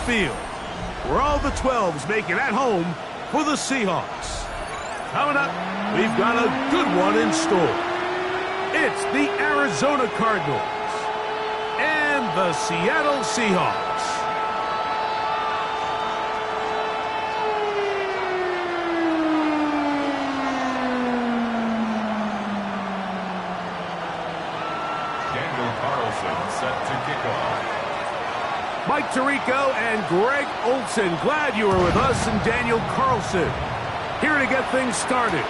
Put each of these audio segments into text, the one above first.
field, where all the 12s make it at home for the Seahawks. Coming up, we've got a good one in store. It's the Arizona Cardinals and the Seattle Seahawks. Set to kick off. Mike Tirico and Greg Olson, glad you were with us, and Daniel Carlson here to get things started.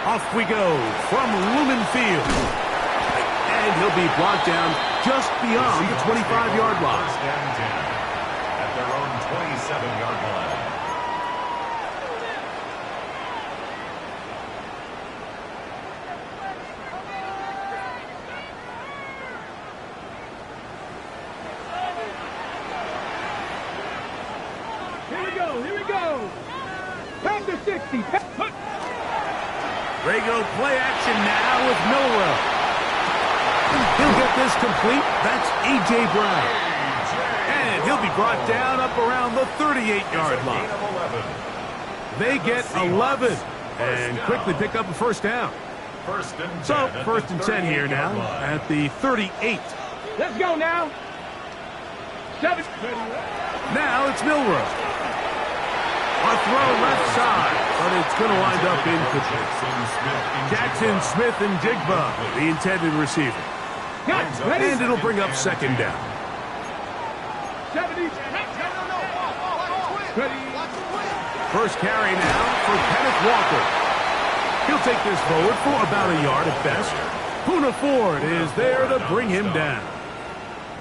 Off we go from Lumen Field. And he'll be blocked down just beyond the 25-yard line. First and 10 at their own 27-yard line. Here we go. Pass to 60. Rego play action now with Milrow. He'll get this complete. That's A.J. Brown. And he'll be brought down up around the 38-yard line. They get 11 and quickly pick up a first down. So, first and 10 here now at the 38. Let's go now. 7. Now it's Milrow. A throw left side, but it's going to wind up incomplete. Jackson, Smith, and Jigba, the intended receiver. And it'll bring up second down. 70. First carry now for Kenneth Walker. He'll take this forward for about a yard at best. Poona Ford is there to bring him down.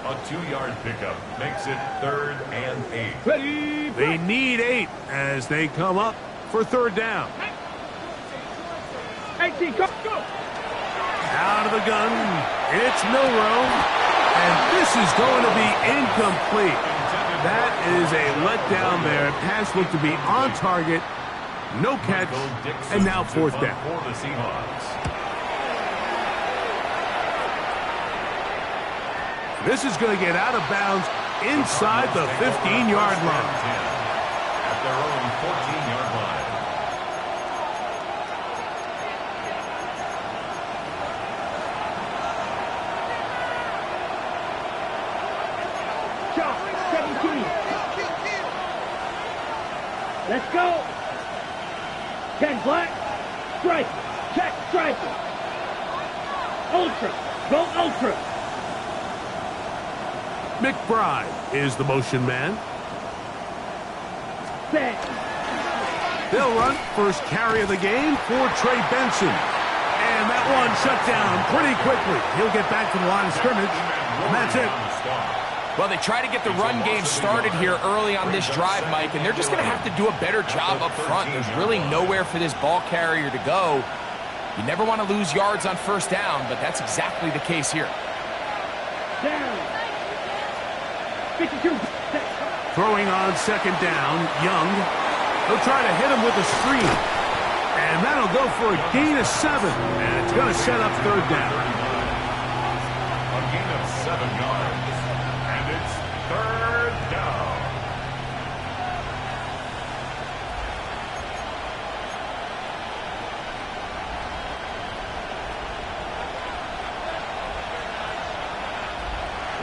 A 2-yard pickup makes it 3rd and 8. Ready. They need 8 as they come up for third down. 18, go. Out of the gun, it's Milrow, and this is going to be incomplete. That is a letdown there. Pass looked to be on target, no catch, and now fourth down. For the Seahawks. This is going to get out of bounds inside the 15-yard line. At their own 14-yard line. Shot. 17. Let's go. 10 black. Stripe. Check stripe. Ultra. Go ultra. McBride is the motion man. Set. They'll run first carry of the game for Trey Benson. And that one shut down pretty quickly. He'll get back to the line of scrimmage, and that's it. Well, they try to get the run game started here early on this drive, Mike, and they're just going to have to do a better job up front. There's really nowhere for this ball carrier to go. You never want to lose yards on first down, but that's exactly the case here. Down. 52. Throwing on second down, Young. They'll try to hit him with a screen. And that'll go for a gain of 7. And it's going to set up third down. A gain of 7 yards. And it's third down.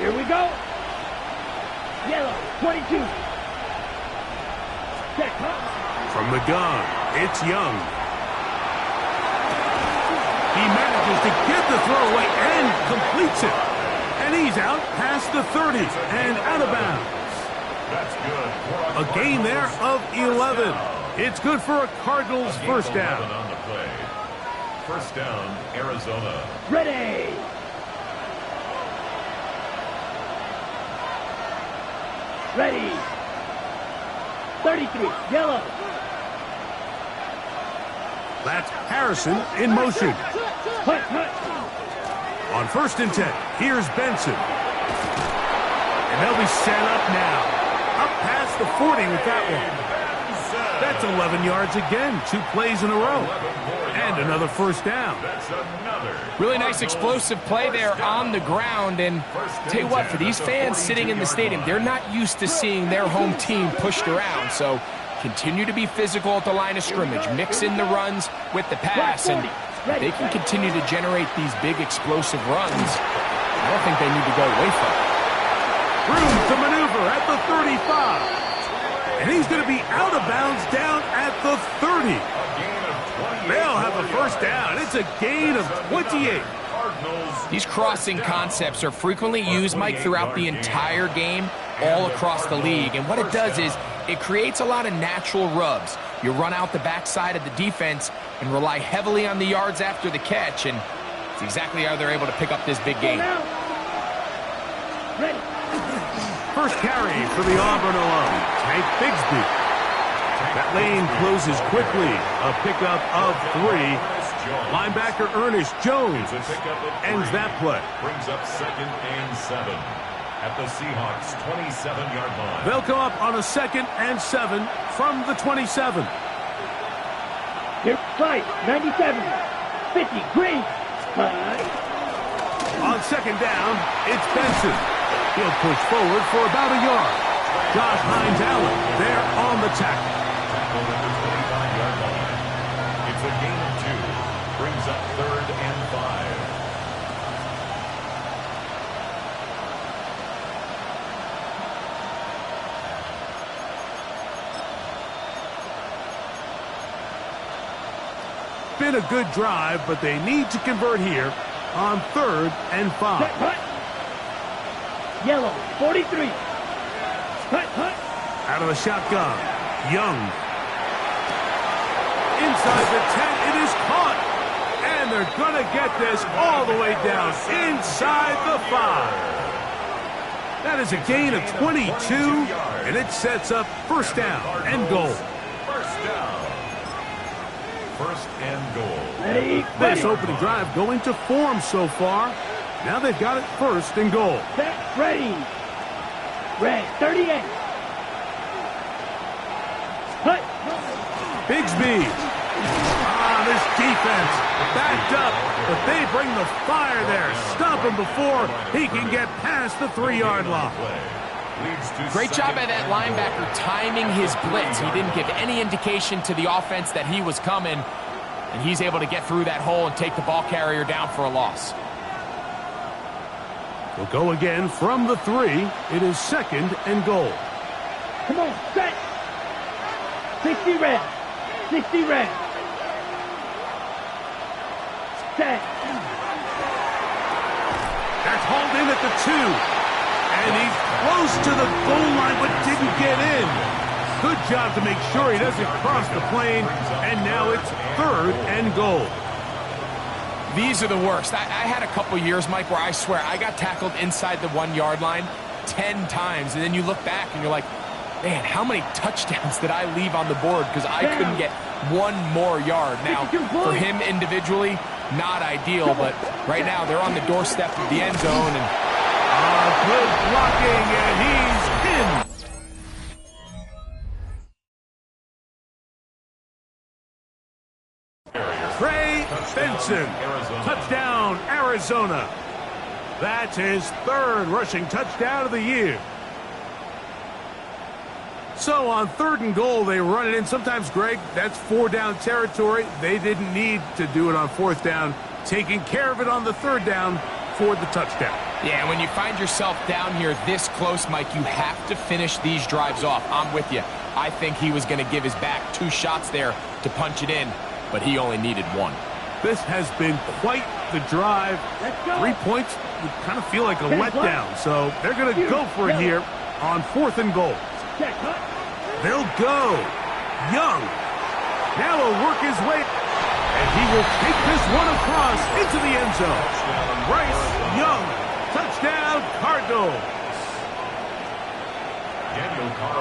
Here we go. Yellow, 22. Check, From the gun, it's Young. He manages to get the throw away and completes it. And he's out past the 30 and out of bounds. That's good. A gain there of 11. It's good for a Cardinals first down. On the play. First down, Arizona. ready. Ready. 33, yellow. That's Harrison in motion. Hut, hut. On first and 10, here's Benson. And they'll be set up now. Up past the 40 with that one. That's That's 11 yards again, 2 plays in a row. And another first down. Really nice explosive play there on the ground. And tell you what, for these fans sitting in the stadium, they're not used to seeing their home team pushed around. So continue to be physical at the line of scrimmage. Mix in the runs with the pass. And if they can continue to generate these big explosive runs, I don't think they need to go away from it. Room to maneuver at the 35. And he's going to be out of bounds down at the 30. They'll have a first down. It's a gain of 28. These crossing concepts are frequently used, Mike, throughout the entire game, all across the league. And what it does is it creates a lot of natural rubs. You run out the backside of the defense and rely heavily on the yards after the catch. And it's exactly how they're able to pick up this big gain. First carry for the Auburn alum, Tank Bigsby. That lane closes quickly. A pickup of 3. Linebacker Ernest Jones ends that play. Brings up 2nd and 7 at the Seahawks 27-yard line. They'll come up on a 2nd and 7 from the 27. Here, right, 97, 50, green. On 2nd down, it's Benson. He'll push forward for about a yard. Josh Hines-Allen there on the tackle. Tackle at the 25-yard line. It's a gain of 2. Brings up 3rd and 5. Been a good drive, but they need to convert here on 3rd and 5. Yellow, 43. Out of the shotgun, Young. Inside the 10, it is caught. And they're going to get this all the way down inside the 5. That is a gain of 22, and it sets up first down and goal. First down. First and goal. This opening drive going to form so far. Now they've got it first and goal. Set, ready. Red, 38. Hut. Bigsby. This defense backed up, but they bring the fire there. Stop him before he can get past the 3-yard line. Great job by that linebacker timing his blitz. He didn't give any indication to the offense that he was coming, and he's able to get through that hole and take the ball carrier down for a loss. We'll go again from the 3. It is 2nd and goal. Come on, set. 60 red. 60 red. Set. That's hauled in at the 2. And he's close to the goal line, but didn't get in. Good job to make sure he doesn't cross the plane. And now it's 3rd and goal. These are the worst. I had a couple years, Mike, where I swear I got tackled inside the 1-yard line 10 times. And then you look back and you're like, man, how many touchdowns did I leave on the board because I couldn't get one more yard? Now, for him individually, not ideal, but right now they're on the doorstep of the end zone. And good blocking, and he's in. Trey Benson, touchdown, Arizona. That's his 3rd rushing touchdown of the year. So on 3rd and goal, they run it in. Sometimes, Greg, that's 4-down territory. They didn't need to do it on 4th down. Taking care of it on the 3rd down for the touchdown. Yeah, when you find yourself down here this close, Mike, you have to finish these drives off. I'm with you. I think he was going to give his back 2 shots there to punch it in, but he only needed 1. This has been quite the drive. 3 points would kind of feel like a letdown, so they're going to go for it here on 4th and goal. They'll go. Young. Now he'll work his way, and he will take this one across into the end zone. Bryce Young. Touchdown, Cardinals.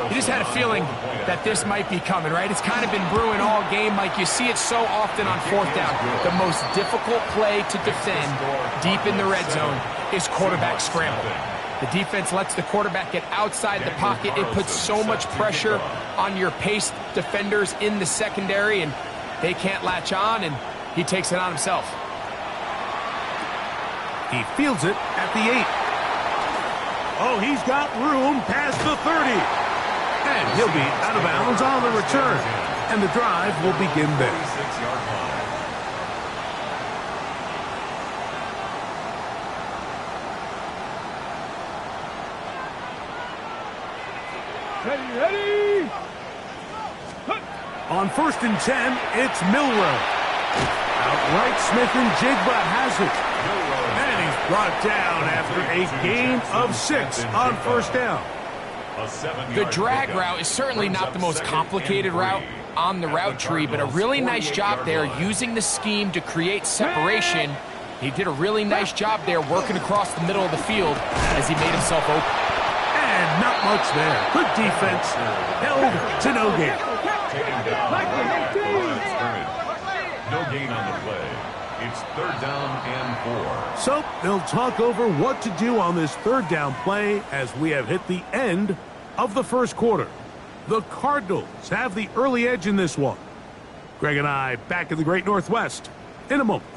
You just had a feeling that this might be coming, right? It's kind of been brewing all game, Mike. You see it so often on 4th down. The most difficult play to defend deep in the red zone is quarterback scramble. The defense lets the quarterback get outside the pocket. It puts so much pressure on your paced defenders in the secondary, and they can't latch on, and he takes it on himself. He fields it at the 8. Oh, he's got room past the 30. And he'll be out of bounds on the return. And the drive will begin there. 6-yard line. Ready. On 1st and 10, it's Milroe. Outright, Smith and Jigba has it. And he's brought down after a gain of 6 on 1st down. The drag route is certainly not the most complicated route on the route tree, but a really nice job there using the scheme to create separation. He did a really nice job there working across the middle of the field as he made himself open. And not much there. Good defense. Held to no gain. No gain on the play. It's 3rd down and 4. So they'll talk over what to do on this 3rd down play as we have hit the end of the 1st quarter. The Cardinals have the early edge in this one. Greg and I back in the Great Northwest in a moment.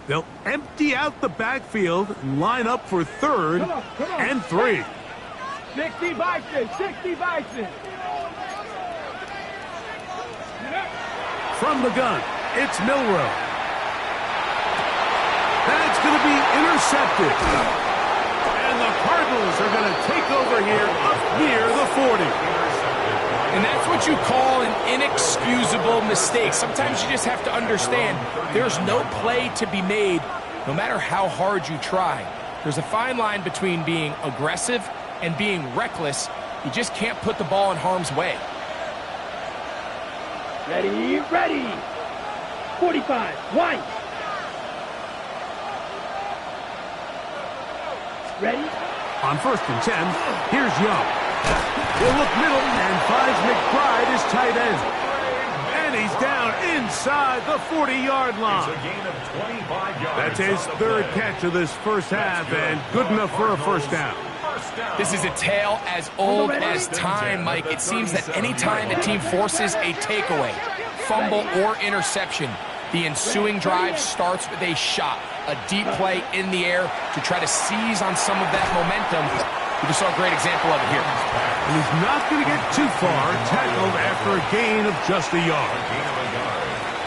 They'll empty out the backfield and line up for 3rd and 3. 60 Bison, 60 Bison. From the gun, it's Milroe. That's going to be intercepted. And the Cardinals are going to take over here up near the 40. And that's what you call an inexcusable mistake. Sometimes you just have to understand there's no play to be made no matter how hard you try. There's a fine line between being aggressive and being reckless. You just can't put the ball in harm's way. Ready. 45, White. Ready? On 1st and 10, here's Young. He'll look middle and finds McBride as tight end. And he's down inside the 40-yard line. It's a gain of 25 yards. That's his 3rd catch of this 1st half and good enough for a 1st down. This is a tale as old as time, Mike. It seems that any time the team forces a takeaway, fumble, or interception, the ensuing drive starts with a shot, a deep play in the air to try to seize on some of that momentum. We just saw a great example of it here. And he's not going to get too far, tackled after a gain of just a yard.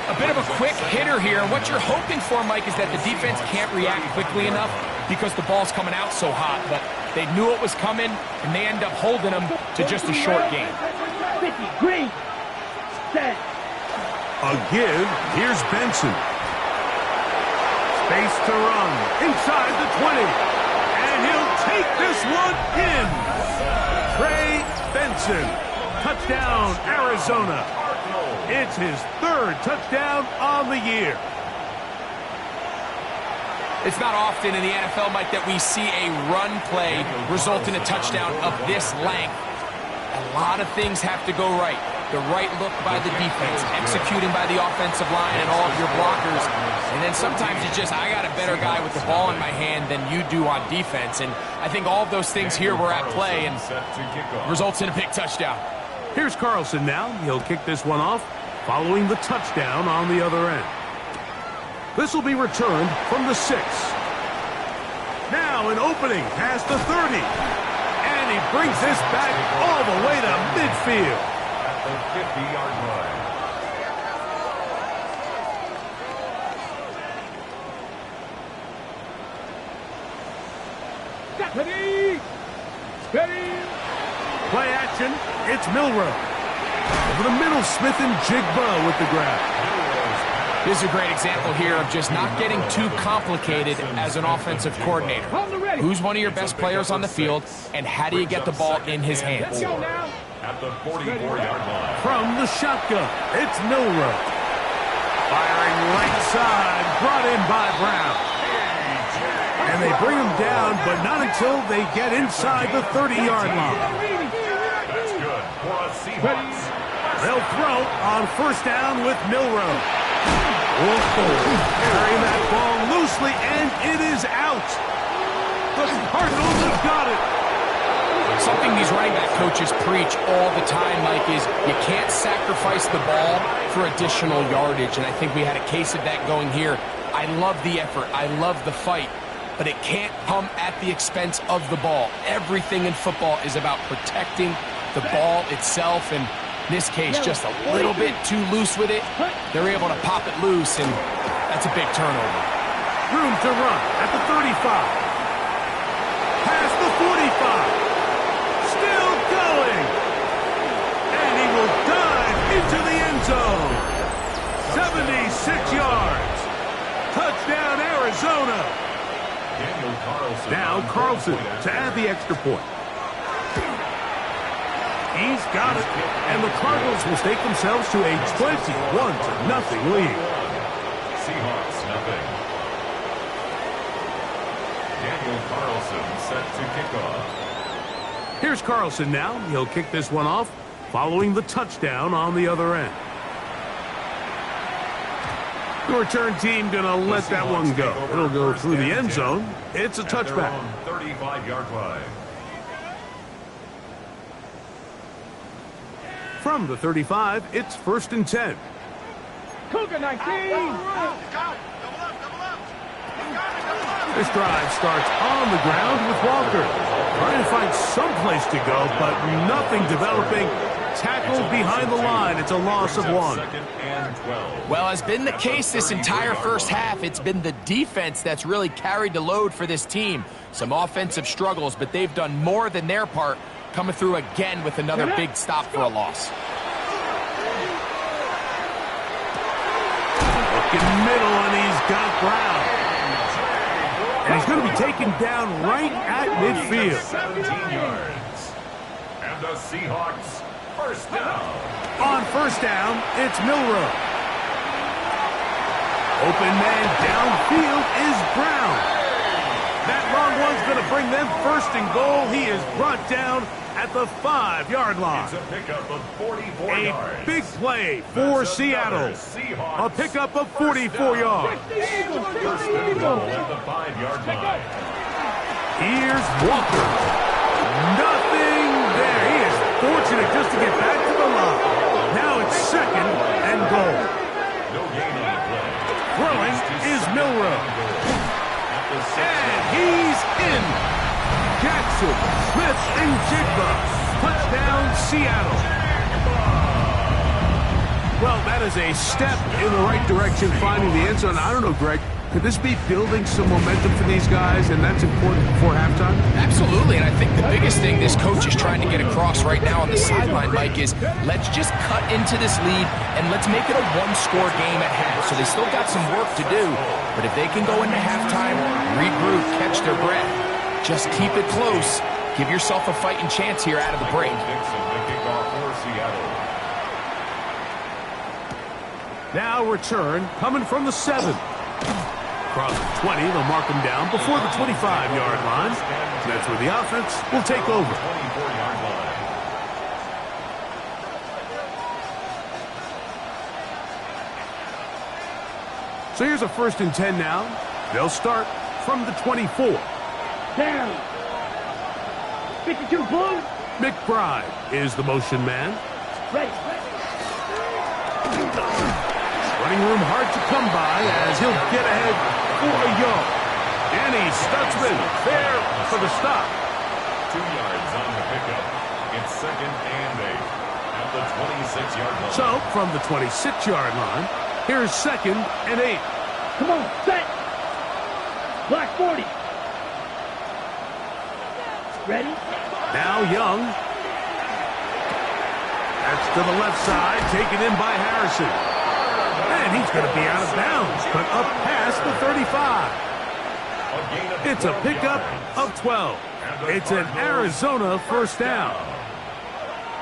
A bit of a quick hitter here. What you're hoping for, Mike, is that the defense can't react quickly enough because the ball's coming out so hot. But they knew it was coming, and they end up holding them to just a short gain. 50, green, set. A give, here's Benson. Space to run, inside the 20. And he'll take this one in. Trey Benson, touchdown, Arizona. It's his 3rd touchdown on the year. It's not often in the NFL, Mike, that we see a run play result in a touchdown of this length. A lot of things have to go right. The right look by the defense, executing by the offensive line and all of your blockers. And then sometimes it's just, I got a better guy with the ball in my hand than you do on defense. And I think all of those things here were at play and results in a big touchdown. Here's Carlson now. He'll kick this one off following the touchdown on the other end. This will be returned from the 6. Now an opening past the 30. And he brings this back all the way to midfield. At the 50-yard line. Ready. Play action, it's Milroe. Over the middle, Smith and Jigba with the grab. This is a great example here of just not getting too complicated as an offensive coordinator. Who's one of your best players on the field, and how do you get the ball in his hands? Let's go now. At the 44-yard line. From the shotgun, it's Milroe. Firing right side, brought in by Brown. And And they bring him down, but not until they get inside the 30-yard line. That's good for a Seahawks. They'll throw on first down with Milroe. Carrying that ball loosely, and it is out. The Cardinals have got it. Something these running back coaches preach all the time, Mike, is you can't sacrifice the ball for additional yardage, and I think we had a case of that going here. I love the effort. I love the fight, but it can't come at the expense of the ball. Everything in football is about protecting the ball itself, and in this case, just a little bit too loose with it. They're able to pop it loose, and that's a big turnover. Room to run at the 35. Past the 45. Still going. And he will dive into the end zone. 76 yards. Touchdown, Arizona. Now Carlson to add the extra point. He's got it. And the Cardinals will stake themselves to a 21-0 lead. Seahawks, nothing. Daniel Carlson set to kick off. Here's Carlson now. He'll kick this one off following the touchdown on the other end. The return team going to let that one go. It'll go through the end zone. It's a touchback. 35-yard line. From the 35, it's 1st and 10. Cougar 19. This drive starts on the ground with Walker. Trying to find some place to go, but nothing developing. Tackled behind the line. It's a loss of 1. Well, has been the case this entire first half. It's been the defense that's really carried the load for this team. Some offensive struggles, but they've done more than their part, coming through again with another big stop for a loss. Look in middle, and he's got Brown. And he's going to be taken down right at midfield. 17 yards. And the Seahawks, first down. On first down, it's Milroe. Open man downfield is Brown. That long one's going to bring them first and goal. He is brought down at the 5-yard line. It's a pickup of 44 A yards. big play for Seattle. A pickup of 44 yards. First and goal at the 5-yard line. Here's Walker. Nothing there. He is fortunate just to get back to the line. Now it's 2nd and goal. No gain on the play. Throwing is Milroe. And he's in. Jackson, Smith, and Jigba. Touchdown, Seattle. Well, that is a step in the right direction, finding the end zone. I don't know, Greg. Could this be building some momentum for these guys, and that's important before halftime? Absolutely, and I think the biggest thing this coach is trying to get across right now on the sideline, Mike, is let's just cut into this lead and let's make it a one-score game at half. So they still got some work to do, but if they can go into halftime, regroup, catch their breath, just keep it close, give yourself a fighting chance here out of the break. Now return coming from the 7. Across the 20, they'll mark him down before the 25-yard line. That's where the offense will take over. 24-yard line. So here's a 1st and 10 now. They'll start from the 24. Down. 52 blue. McBride is the motion man. Ready. Running room hard to come by as he'll get ahead for a yard. And he Stutzman there for the stop. 2 yards on the pickup. It's 2nd and 8 at the 26-yard line. So from the 26-yard line, here's 2nd and 8. Come on, set. Black 40. Ready? Now Young. That's to the left side, taken in by Harrison. And he's going to be out of bounds, but up past the 35. It's a pickup of 12. It's an Arizona first down.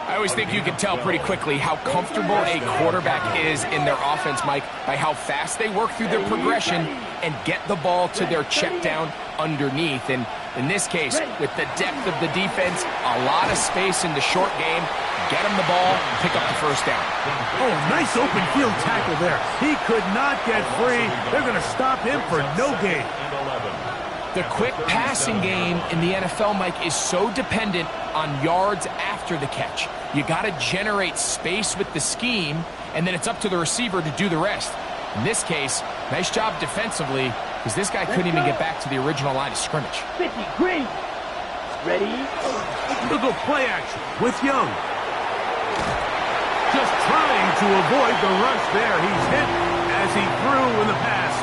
I always think you can tell pretty quickly how comfortable a quarterback is in their offense, Mike, by how fast they work through their progression and get the ball to their check down underneath. And in this case, with the depth of the defense, a lot of space in the short game, get them the ball, pick up the first down. Oh, nice open field tackle there. He could not get free. They're going to stop him for no gain. The quick passing game in the NFL, Mike, is so dependent on yards after the catch. You got to generate space with the scheme, and then it's up to the receiver to do the rest. In this case, nice job defensively, because this guy couldn't even get back to the original line of scrimmage. 50, green. Ready? Look at play action with Young. Just trying to avoid the rush there. He's hit as he threw when the pass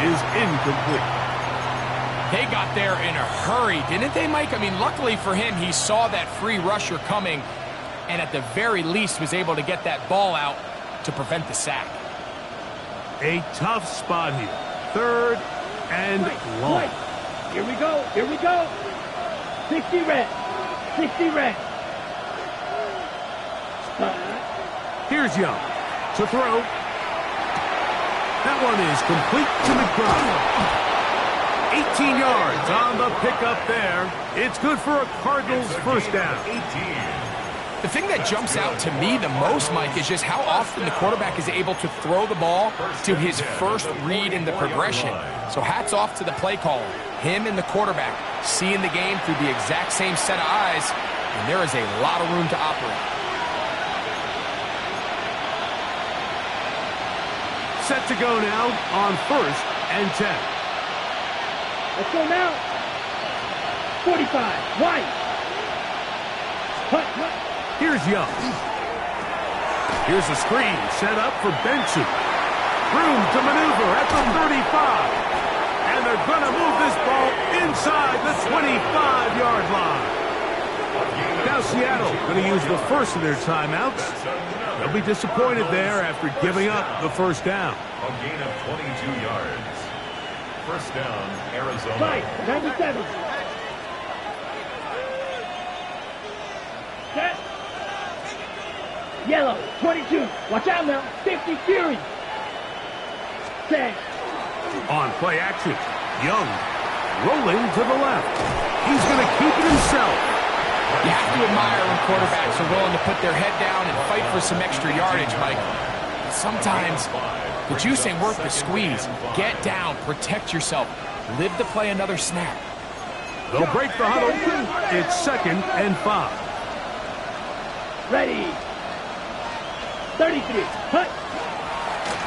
is incomplete. They got there in a hurry, didn't they, Mike? I mean, luckily for him, he saw that free rusher coming and at the very least was able to get that ball out to prevent the sack. A tough spot here. 3rd and long. Here we go. Here we go. 60 red. 60 red. Here's Young to throw. That one is complete to McBride. 18 yards on the pickup there. It's good for a Cardinals first down. The thing that jumps out to me the most, Mike, is just how often the quarterback is able to throw the ball to his first read in the progression. So hats off to the play caller. Him and the quarterback seeing the game through the exact same set of eyes, and there is a lot of room to operate. Set to go now on 1st and 10. Let's go now. 45. Wide. Hut. Here's Young. Here's a screen set up for Benson. Room to maneuver at the 35. And they're going to move this ball inside the 25-yard line. Now Seattle going to use the first of their timeouts. They'll be disappointed there after giving up the first down. A gain of 22 yards. First down, Arizona. 97. Set. Yellow, 22. Watch out now. 50 Fury. Set. On play action, Young rolling to the left. He's going to keep it himself. You have to admire when quarterbacks are willing to put their head down and fight for some extra yardage, Mike. Sometimes the juice ain't worth the squeeze. Get down, protect yourself, live to play another snap. They'll break the huddle. It's 2nd and 5. Ready. 33. Hut.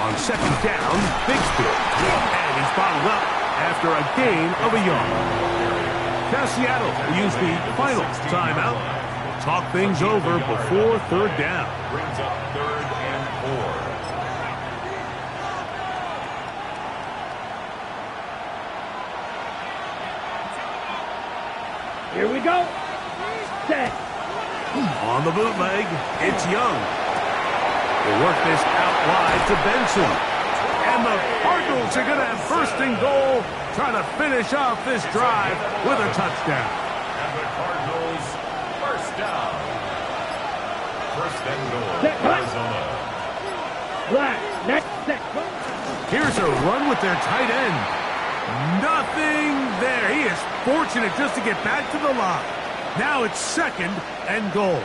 On 2nd down, Bigsby. And he's bottled up after a gain of a yard. Now Seattle will use the final timeout. Talk things over before 3rd down. Brings up 3rd and 4. Here we go. Set. On the bootleg, it's Young. They work this out wide to Benson. And the Cardinals are going to have 1st and goal, trying to finish off this drive with a touchdown. And the Cardinals, first down. 1st and goal, Set. Arizona. Black. Next. Set. Here's a run with their tight end. Nothing there. He is fortunate just to get back to the line. Now it's 2nd and goal.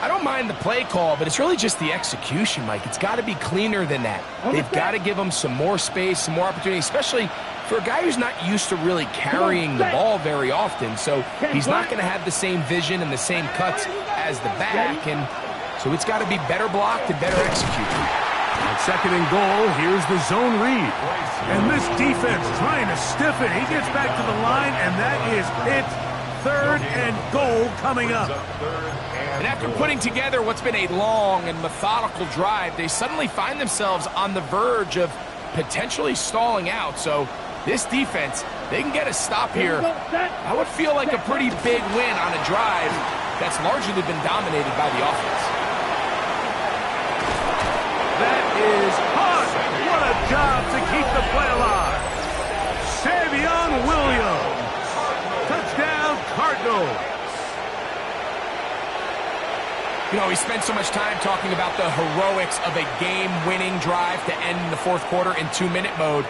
I don't mind the play call, but it's really just the execution, Mike. It's got to be cleaner than that. They've got to give him some more space, some more opportunity, especially for a guy who's not used to really carrying the ball very often. So he's not going to have the same vision and the same cuts as the back, and so it's got to be better blocked and better executed. On 2nd and goal, here's the zone read. And this defense trying to stiff it. He gets back to the line, and that is it. 3rd and goal coming up. And after putting together what's been a long and methodical drive, they suddenly find themselves on the verge of potentially stalling out. So this defense, they can get a stop here. That would feel like a pretty big win on a drive that's largely been dominated by the offense. That is hot. What a job to keep the play alive. Savion Williams. Touchdown, Cardinals. You know, we spent so much time talking about the heroics of a game-winning drive to end the fourth quarter in 2-minute mode.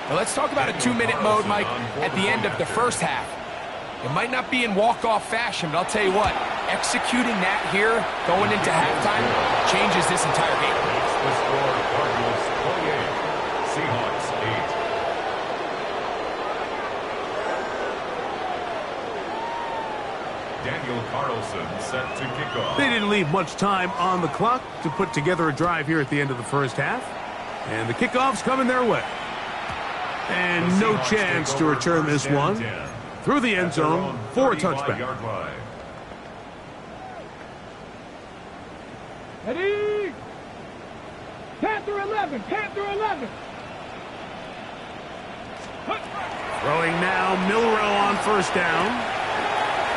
Now let's talk about a 2-minute mode, Mike, at the end of the first half. It might not be in walk-off fashion, but I'll tell you what, executing that here, going into halftime, changes this entire game. The score, Cardinals 28, Seahawks 8. Daniel Carlson set to kick off. They didn't leave much time on the clock to put together a drive here at the end of the first half. And the kickoff's coming their way. And no chance to return this one. Through the end zone for a touchback. Ready? Panther 11, Panther 11. Throwing now, Milrow on first down.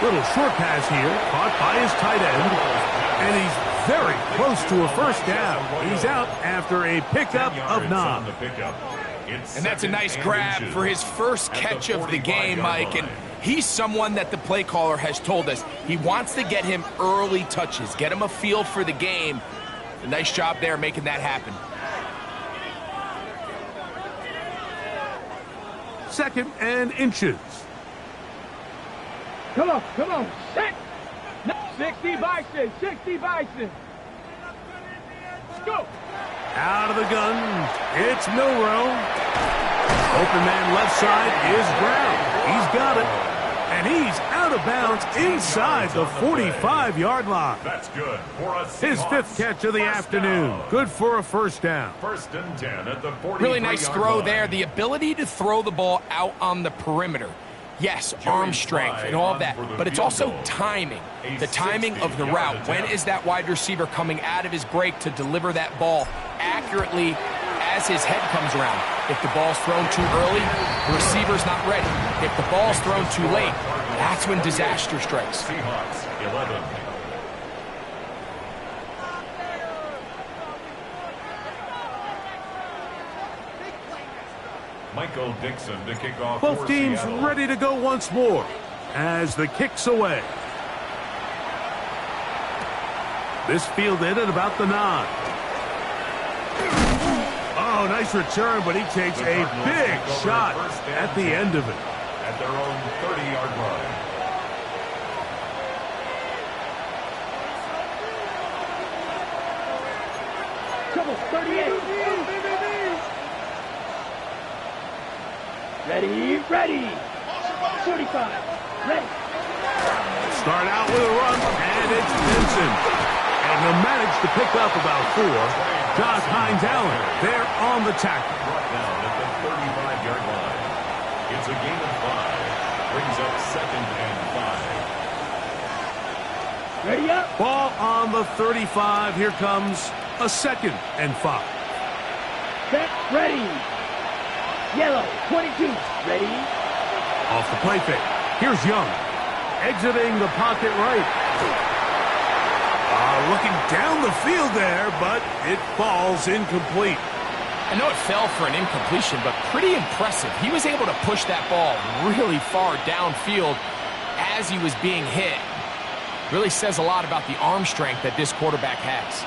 Little short pass here, caught by his tight end. And he's very close to a first down. He's out after a pickup of 9. And that's a nice grab for his first catch of the game, Mike. And he's someone that the play caller has told us he wants to get him early touches, get him a feel for the game. A nice job there making that happen. Second and inches. Come on, come on. Set. 60 Bison, 60 Bison. Let's go. Out of the gun, it's Milrow. Open man left side is Brown. He's got it. And he's out of bounds inside the 45-yard line. That's good for a His 5th catch of the afternoon. Good for a first down. 1st and 10 at the 43-yard Really nice throw line. there. The ability to throw the ball out on the perimeter. Yes, arm strength and all that, but it's also timing. The timing of the route. When is that wide receiver coming out of his break to deliver that ball accurately as his head comes around? If the ball's thrown too early, the receiver's not ready. If the ball's thrown too late, that's when disaster strikes. Seahawks 11. Michael Dixon to kick off. Both teams ready to go once more as the kick's away. This fielded at about the 9. Oh, nice return, but he takes a big shot at the end of it. At their own 30-yard line. Come on, 38. Ready, ready. 45. Ready. Start out with a run, and it's Vincent. And he'll manage to pick up about 4. Josh Hines-Allen there on the tackle. Brought down at the 35-yard line. It's a gain of 5. Brings up 2nd and 5. Ready up. Ball on the 35. Here comes a 2nd and 5. Set, ready. Yellow, 22. Ready. Off the play fake. Here's Young. Exiting the pocket right. Looking down the field there, but it falls incomplete. I know it fell for an incompletion, but pretty impressive. He was able to push that ball really far downfield as he was being hit. Really says a lot about the arm strength that this quarterback has.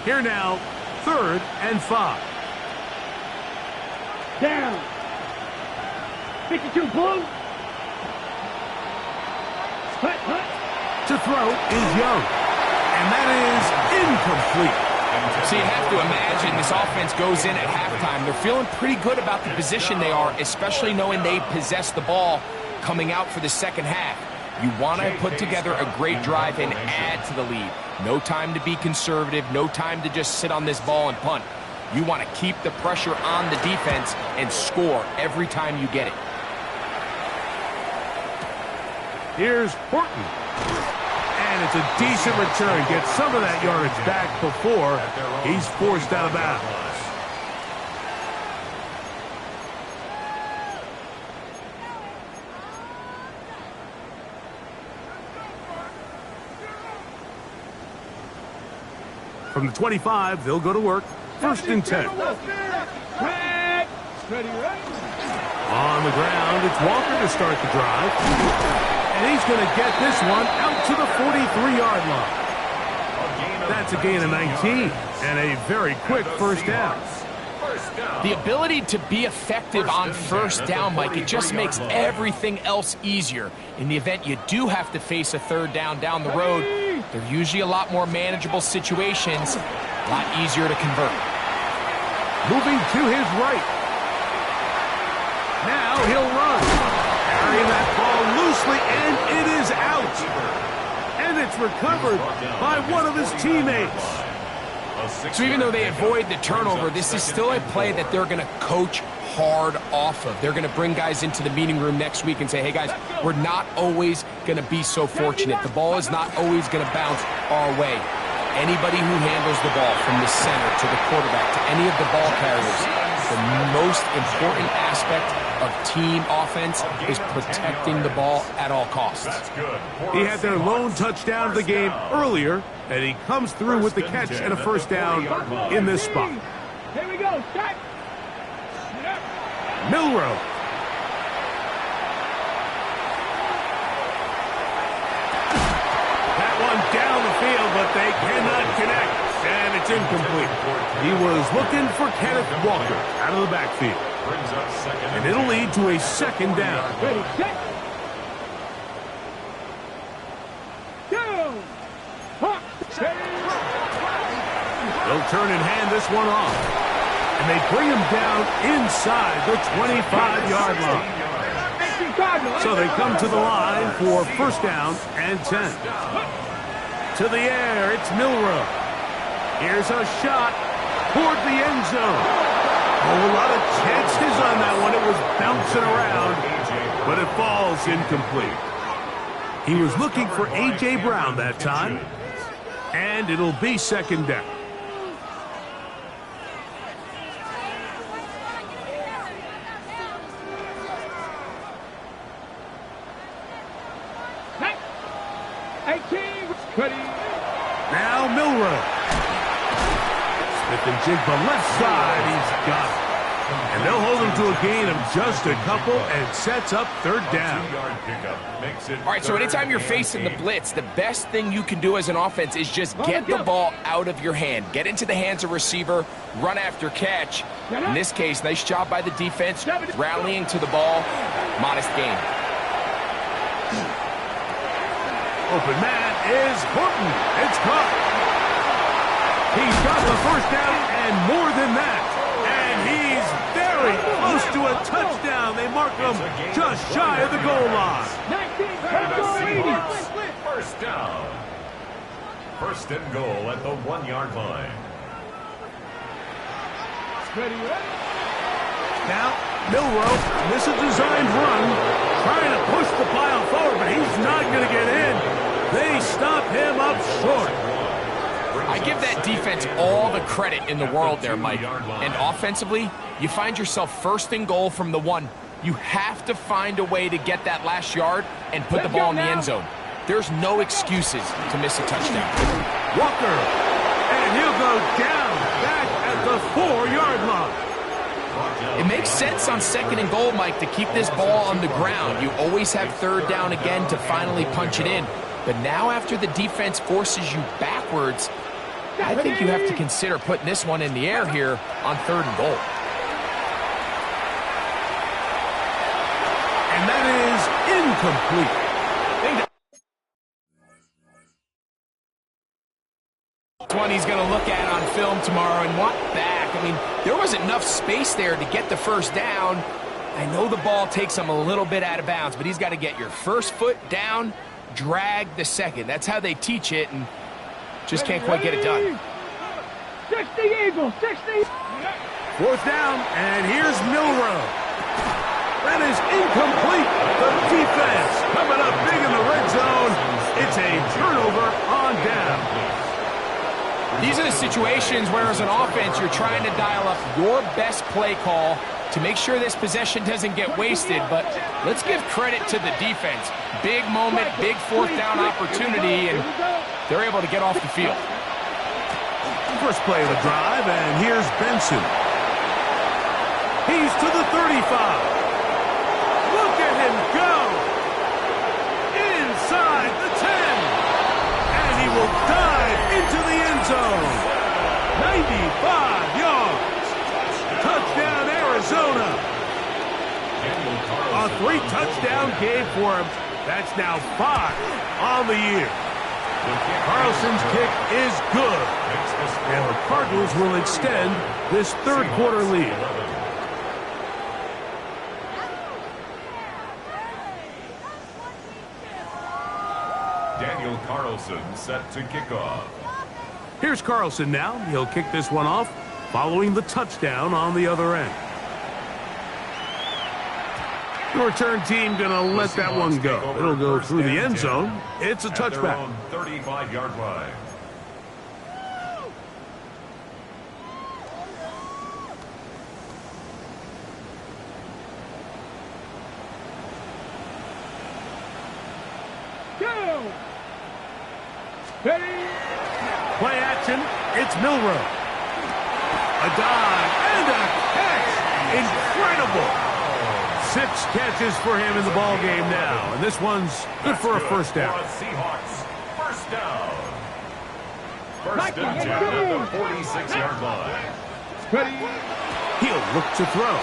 Here now, 3rd and 5. Down. 52 blue. Hut, hut. To throw is Young. And that is incomplete. So you have to imagine this offense goes in at halftime. They're feeling pretty good about the position they are, especially knowing they possess the ball coming out for the second half. You want to put together a great drive and add to the lead. No time to be conservative. No time to just sit on this ball and punt. You want to keep the pressure on the defense and score every time you get it. Here's Horton. And it's a decent return. Gets some of that yardage back before he's forced out of bounds. From the 25, they'll go to work. 1st and 10. Ready, ready. On the ground, it's Walker to start the drive. And he's going to get this one out to the 43-yard line. That's a gain of 19 and a very quick first down. The ability to be effective on first down, Mike, it just makes everything else easier. In the event you do have to face a third down the road, they're usually a lot more manageable situations, a lot easier to convert. Moving to his right. Now he'll run. Carrying that ball loosely, and it is out. And it's recovered by one of his teammates. So even though they avoid the turnover, this is still a play that they're going to coach hard off of. They're going to bring guys into the meeting room next week and say, hey, guys, we're not always going to be so fortunate. The ball is not always going to bounce our way. Anybody who handles the ball from the center to the quarterback to any of the ball carriers, the most important aspect of team offense is protecting the ball at all costs. He had their lone touchdown of the game earlier, and he comes through with the catch and a first down in this spot. Here we go. Start. Milrow. That one down the field, but they cannot connect, and it's incomplete. He was looking for Kenneth Walker out of the backfield. And it'll lead to a second down. Ready, set. Down. They'll turn and hand this one off. And they bring him down inside the 25-yard line. So they come to the line for first down and 10. To the air, it's Milrow. Here's a shot toward the end zone. Oh, a lot of chances on that one. It was bouncing around, but it falls incomplete. He was looking for A.J. Brown that time, and it'll be second down. Now Milrow. Smith and Jigba left side. He's got it. And they'll hold him to a gain of just a couple and sets up third down. All right, so anytime you're facing the blitz, the best thing you can do as an offense is just get the ball out of your hand. Get into the hands of receiver, run after catch. In this case, nice job by the defense, rallying to the ball. Modest gain. Open man is Horton. It's caught. He's got the first down and more than that. And he's very close to a touchdown. They mark him just shy of the goal line. First down. First and goal at the 1-yard line. Now, Milrow, this is a designed run, trying to push the pile forward, but he's not going to get in. They stop him up short. I give that defense all the credit in the world there, Mike. And offensively, you find yourself first and goal from the 1. You have to find a way to get that last yard and put the ball in the end zone. There's no excuses to miss a touchdown. Walker, and he'll go down back at the 4-yard line. It makes sense on second and goal, Mike, to keep this ball on the ground. You always have third down again to finally punch it in. But now after the defense forces you backwards, I think you have to consider putting this one in the air here on third and goal. And that is incomplete. One he's going to look at on film tomorrow and want back. I mean, there was enough space there to get the first down. I know the ball takes him a little bit out of bounds, but he's got to get your first foot down, drag the second. That's how they teach it, and just can't quite get it done. 60 Eagles, 60. Fourth down, and here's Milrow. That is incomplete. The defense coming up big in the red zone. It's a turnover on down. These are the situations where, as an offense, you're trying to dial up your best play call to make sure this possession doesn't get wasted. But let's give credit to the defense. Big moment, big fourth down opportunity, and they're able to get off the field. First play of the drive, and here's Benson. He's to the 35. A 3-touchdown game for him. That's now 5 on the year. Carlson's kick is good. And the Cardinals will extend this third quarter lead. Daniel Carlson set to kick off. Here's Carlson now. He'll kick this one off following the touchdown on the other end. The return team going to let that one go. It'll go through the end zone. It's a touchback. 35-yard line. Go! Ready? Play action. It's Milroe. A dive and a catch. Incredible. 6 catches for him in the ball game now, and this one's good for a first down. Seahawks, first down. First and 10 at the 46-yard line. Ready? He'll look to throw.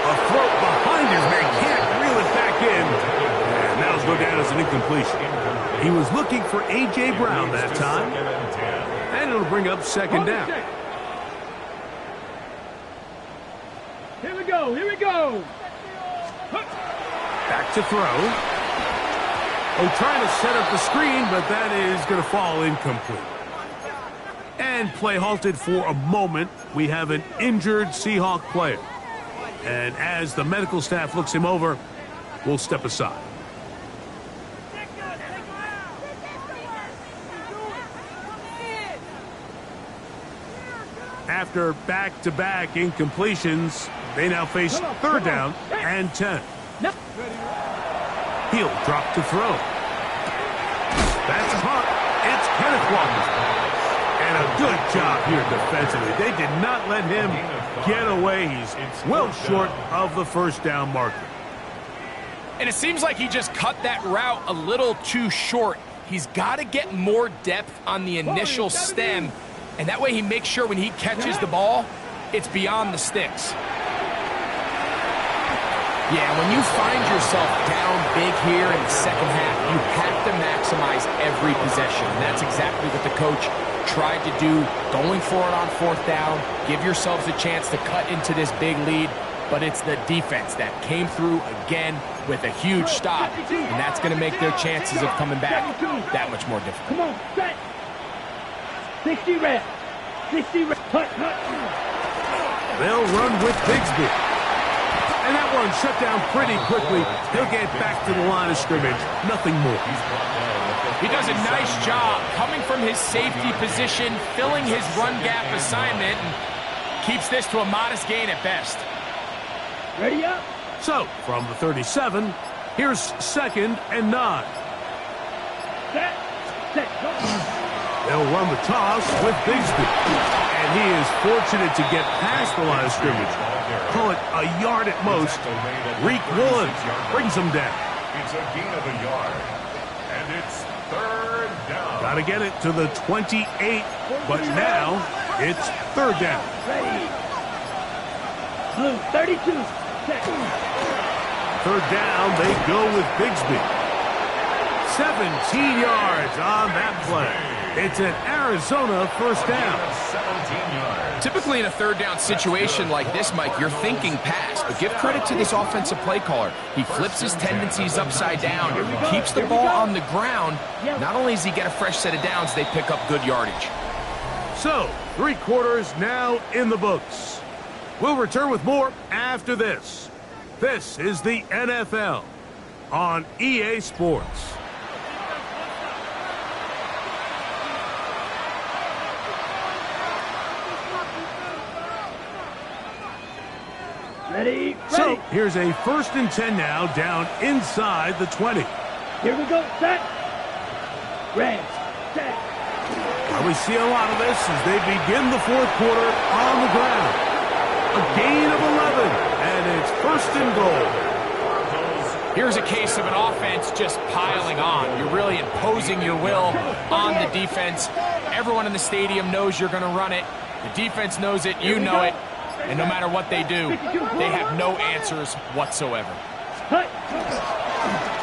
A throw behind his man, can't reel it back in. And that'll go down as an incompletion. He was looking for A.J. Brown that time, and it'll bring up second down. Here we go, here we go. Back to throw. Oh, trying to set up the screen, but that is going to fall incomplete. And play halted for a moment. We have an injured Seahawk player. And as the medical staff looks him over, we'll step aside. After back-to-back incompletions, they now face third down and 10. He'll drop to throw. That's caught. It's Kenneth Walker. And a good job here defensively. They did not let him get away. He's well short of the first down marker. And it seems like he just cut that route a little too short. He's got to get more depth on the initial stem, and that way he makes sure when he catches the ball, it's beyond the sticks. Yeah, when you find yourself down big here in the second half, you have to maximize every possession. And that's exactly what the coach tried to do, going for it on fourth down. Give yourselves a chance to cut into this big lead, but it's the defense that came through again with a huge stop, and that's going to make their chances of coming back that much more difficult. Come on, set. 60 reps. 60 reps. Hut. They'll run with Bigsby. And that one shut down pretty quickly. He'll get back to the line of scrimmage. Nothing more. He does a nice job coming from his safety position, filling his run gap assignment, and keeps this to a modest gain at best. Ready up. So, from the 37, here's second and 9. Set. Go. They'll run the toss with Bigsby. And he is fortunate to get past the line of scrimmage. Call it a yard at most. Reek Woolen brings him down. It's a gain of a yard. And it's third down. Got to get it to the 28, but now it's third down. Ready. Blue, 32. Set. Third down, they go with Bigsby. 17 yards on that play. It's an Arizona first down. 17 yards. Typically in a third down situation like this, Mike, you're thinking pass, but give credit to this offensive play caller. He flips his tendencies upside down, keeps the ball on the ground. Not only does he get a fresh set of downs, they pick up good yardage. So, 3 quarters now in the books. We'll return with more after this. This is the NFL on EA Sports. Ready. So, here's a first and 10 now, down inside the 20. Here we go. Set. Red. Set. Well, we see a lot of this as they begin the fourth quarter on the ground. A gain of 11, and it's first and goal. Here's a case of an offense just piling on. You're really imposing your will on the defense. Everyone in the stadium knows you're going to run it. The defense knows it. You know it. And no matter what they do, they have no answers whatsoever.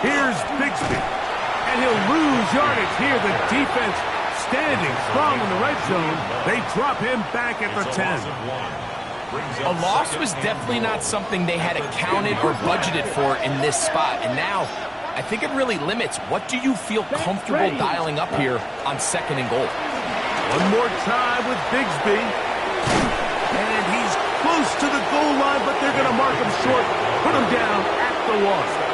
Here's Bigsby. And he'll lose yardage here. The defense standing strong in the red zone. They drop him back at the 10. A loss was definitely not something they had accounted or budgeted for in this spot. And now, I think it really limits what do you feel comfortable dialing up here on 2nd and goal. One more time with Bigsby. And he's close to the goal line, but they're going to mark him short. Put him down at the 1.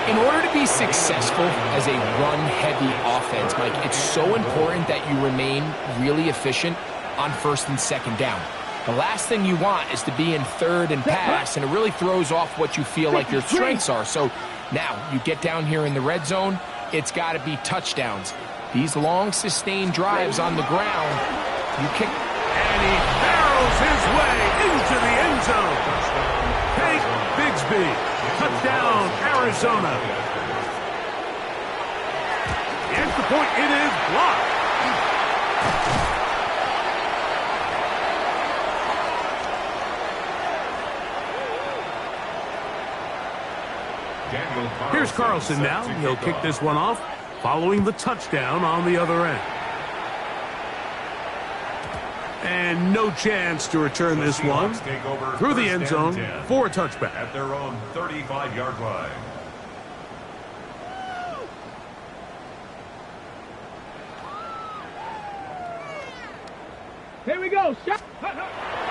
In order to be successful as a run-heavy offense, Mike, it's so important that you remain really efficient on 1st and 2nd down. The last thing you want is to be in 3rd and pass, and it really throws off what you feel like your strengths are. So now you get down here in the red zone, it's got to be touchdowns. These long, sustained drives on the ground, you kick. And he barrels his way into the end zone. Take Bigsby. Touchdown, Arizona. The extra point, it is blocked. Here's Carlson now. He'll kick this one off, following the touchdown on the other end. And no chance to return this one through the end zone for a touchback. At their own 35-yard line. Here we go.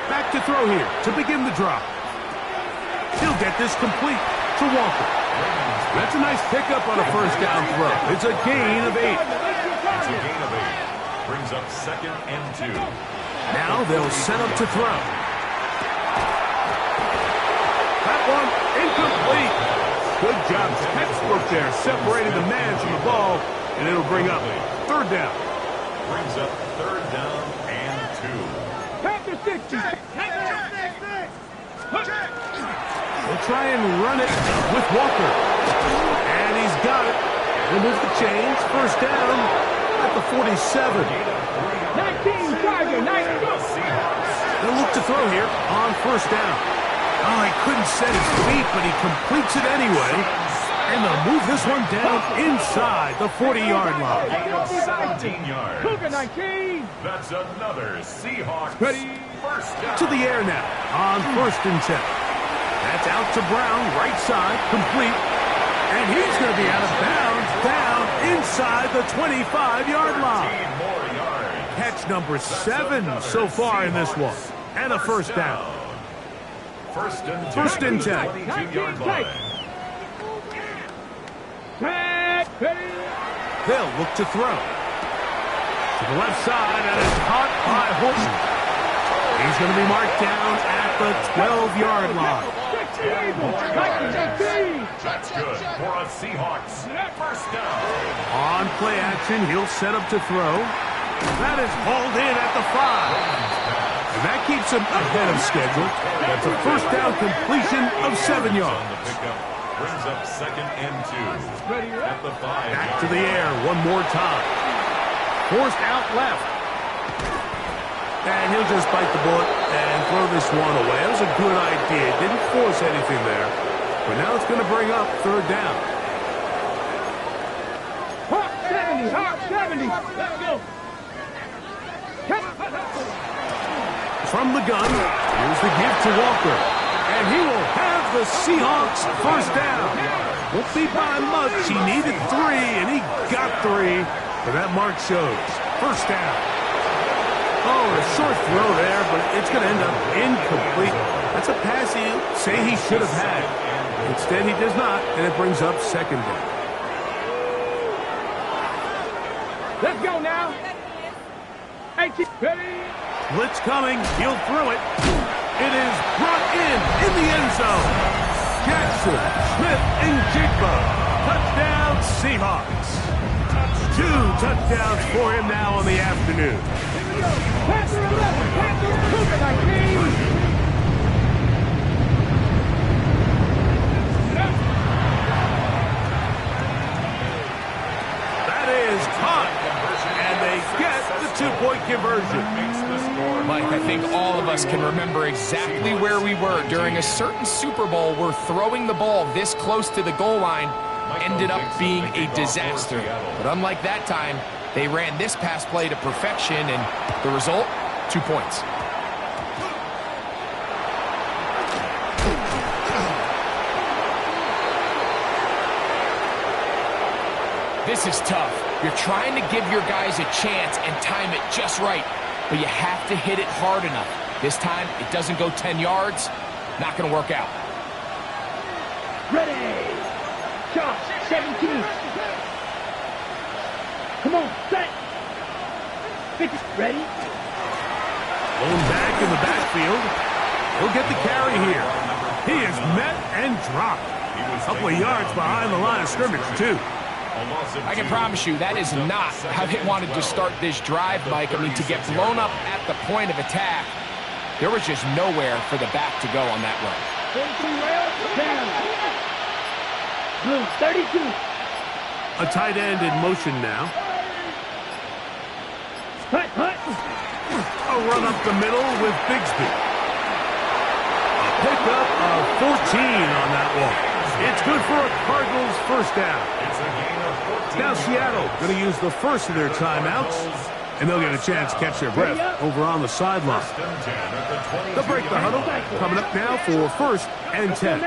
Back to throw here to begin the drop. He'll get this complete to Walker. That's a nice pickup on a first down throw. It's a gain of 8. It's a gain of 8. Brings up 2nd and 2. Now they'll set up to throw. That one incomplete. Good job. Textbook there, separating the man from the ball, and it'll bring up 3rd down. Brings up 3rd down and 2. Panther 60. They'll try and run it with Walker. And he's got it. He'll move the chains. First down at the 47. 19, Tiger, 19. They'll look to throw here on first down. Oh, he couldn't set his feet, but he completes it anyway. And they'll move this one down inside the 40-yard line. 17 yards. Cougar 19. That's another Seahawks Ready. first down. To the air now on 1st and 10. That's out to Brown, right side, complete. And he's going to be out of bounds, down inside the 25-yard line. 15 more yards. Catch number 7 so far in this one. And a first down. First and 10. First and 10. 22-yard line. They'll look to throw. To the left side, and it's caught by Horton. He's going to be marked down at the 12-yard line. That's good for a Seahawks first down. On play action, he'll set up to throw. That is hauled in at the 5. And that keeps him ahead of schedule. That's a first down completion of 7 yards. Brings up 2nd and 2. At the 5. Back to the air one more time. Forced out left. And he'll just bite the bullet and throw this one away. That was a good idea. Didn't force anything there. But now it's going to bring up 3rd down. Hawk 70, Hawk 70. Let's go. From the gun, here's the give to Walker. And he will have the Seahawks first down. Won't be by much. He needed 3, and he got 3. But that mark shows. First down. Oh, a short throw there, but it's going to end up incomplete. That's a pass he'll say he should have had. Instead, he does not, and it brings up 2nd down. Let's go now. Hey, ready? Blitz coming. He'll throw it. It is brought in the end zone. Jackson, Smith, and Jigba. Touchdown, Seahawks. 2 touchdowns for him now on the afternoon. Panther 11, Panther Cougar 19. That is caught, and they get the 2-point conversion. Mike, I think all of us can remember exactly where we were during a certain Super Bowl where throwing the ball this close to the goal line ended up being a disaster. But unlike that time, they ran this pass play to perfection, and the result, 2 points. This is tough. You're trying to give your guys a chance and time it just right, but you have to hit it hard enough. This time, it doesn't go 10 yards. Not going to work out. Ready. Shot. 17. Come on. Set. 50. Ready. Going back in the backfield. He'll get the carry here. He is met and dropped. A couple of yards behind the line of scrimmage, too. I can promise you that is not how they wanted to start this drive, Mike. I mean, to get blown up at the point of attack, there was just nowhere for the back to go on that run. 32. A tight end in motion now. Hut. A run up the middle with Bigsby. A pickup of 14 on that one. It's good for a Cardinals first down. Now Seattle going to use the first of their timeouts, and they'll get a chance to catch their breath over on the sideline. They'll break the huddle. Coming up now for 1st and 10.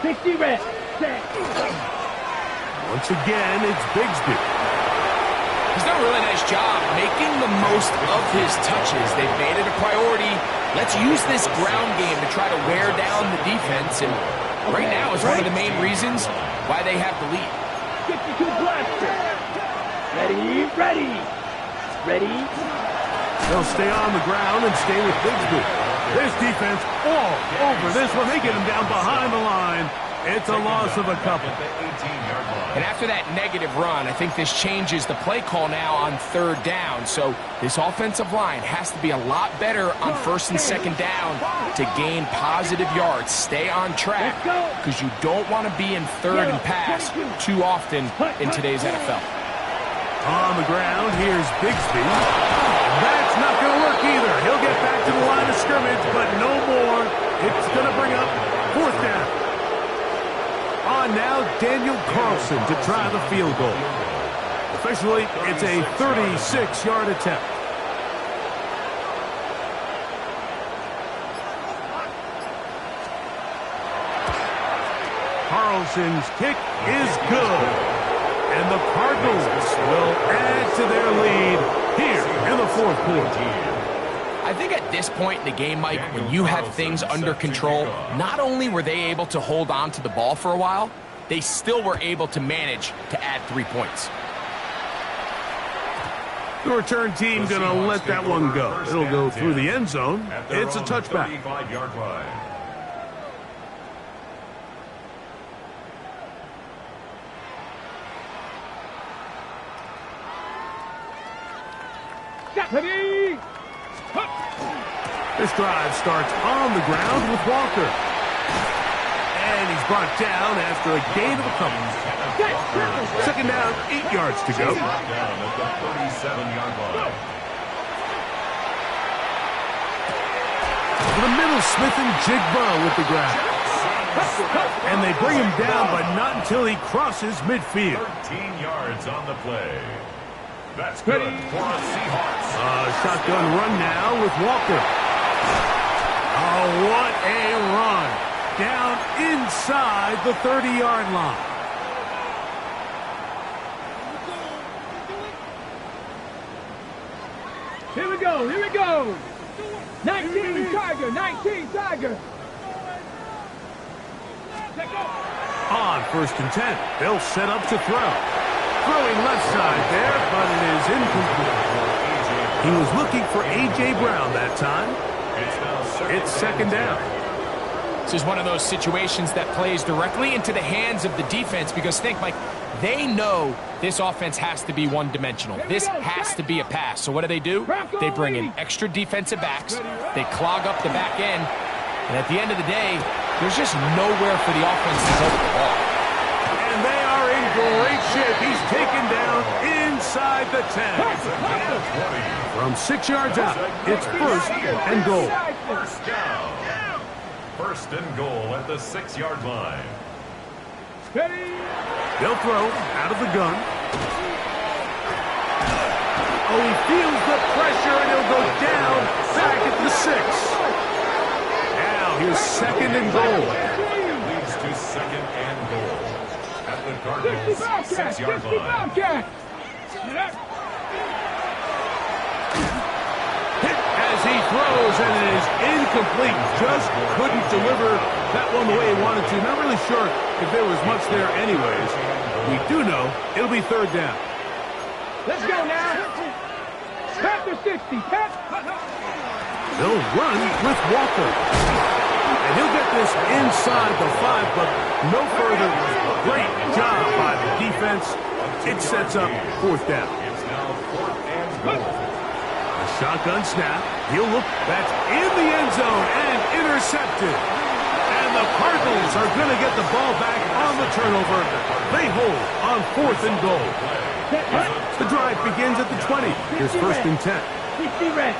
60 reps. Once again, it's Bigsby. He's done a really nice job making the most of his touches. They've made it a priority. Let's use this ground game to try to wear down the defense, and right now is one of the main reasons why they have the lead. 52 blaster. Ready. They'll stay on the ground and stay with Bigsby. This defense all over this one. They get him down behind the line. It's a loss of a couple. And after that negative run, I think this changes the play call now on 3rd down. So this offensive line has to be a lot better on 1st and 2nd down to gain positive yards. Stay on track, because you don't want to be in 3rd and pass too often in today's NFL. On the ground, here's Bigsby. That's not going to work either. He'll get back to the line of scrimmage, but no more. It's going to bring up 4th down. On now, Daniel Carlson to try the field goal. Officially, it's a 36-yard attempt. Carlson's kick is good. And the Cardinals will add to their lead here in the 4th quarter. I think at this point in the game, Mike, when you have things under control, not only were they able to hold on to the ball for a while, they still were able to manage to add 3 points. The return team going to let that one go. It'll go through the end zone. It's a touchback. Ready. This drive starts on the ground with Walker. And he's brought down after a gain of a couple. 2nd down, 8 yards to go. To the middle, Smith and Jigba with the grab. And they bring him down, but not until he crosses midfield. 13 yards on the play. That's good for the Seahawks. Shotgun run now with Walker. Oh, what a run. Down inside the 30-yard line. Here we go. 19 Tiger. On 1st and 10, they'll set up to throw. Throwing left side there, but it is incomplete. He was looking for A.J. Brown that time. It's 2nd down. This is one of those situations that plays directly into the hands of the defense, because think, Mike, they know this offense has to be one-dimensional. This has to be a pass. So what do? They bring in extra defensive backs. They clog up the back end. And at the end of the day, there's just nowhere for the offense to go with the ball. And they are in great shape. He's taken down inside inside the 10. From 6 yards out, it's first and goal. First down. First and goal at the 6-yard line. They'll throw out of the gun. Oh, he feels the pressure, and he'll go down back at the 6. Now here's second and goal. Leads to second and goal at the Cardinals 6-yard line. Hit as he throws, and it is incomplete. Just couldn't deliver that one the way he wanted to. Not really sure if there was much there anyways. We do know it'll be third down. Let's go now. Pat the 60. Pat. They'll run with Walker. And he'll get this inside the 5, but no further. Great job by the defense. It sets up fourth down. It's now fourth and goal. A shotgun snap. He'll look. That's in the end zone and intercepted. And the Cardinals are going to get the ball back on the turnover. They hold on fourth and goal. The drive begins at the 20. Here's first and 10. 60 red.